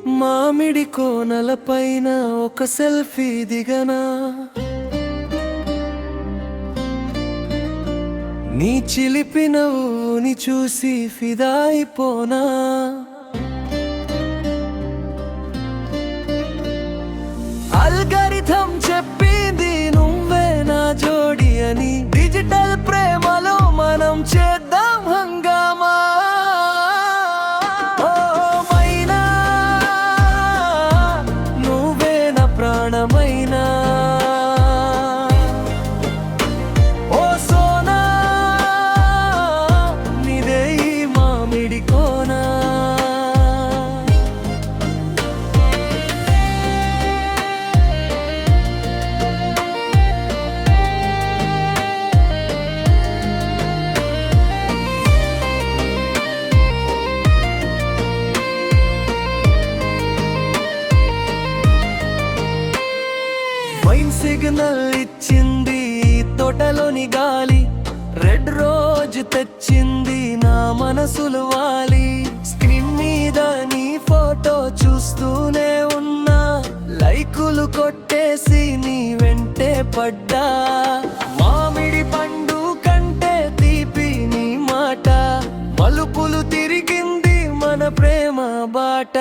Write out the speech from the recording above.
మామిడి కోనల పైన ఒక సెల్ఫీ దిగనా, నీ చిలిపి నవ్వుని చూసి ఫిదా అయిపోనా. అల్గారిథం చెప్పింది నువ్వే నా జోడి అని, డిజిటల్ ప్రేమలో మనం చేద్దాం హంగామా. ఓ మైనా నువ్వే నా ప్రాణమైనా, ఓ సోనా నీదే ఈ మామిడి కోనా. వైన్ సిగ్నల్ ఇచ్చింది తోటలోని గాలి, రెడ్ రోజ్ తెచ్చింది నా మనసులు వాలి. స్క్రీన్ మీద నీ ఫోటో చూస్తూనే ఉన్నా, లైకులు కొట్టేసి నీ వెంటే పడ్డా. మామిడి పండు కంటే తీపి నీ మాట, మలుపులు తిరిగింది మన ప్రేమ బాట.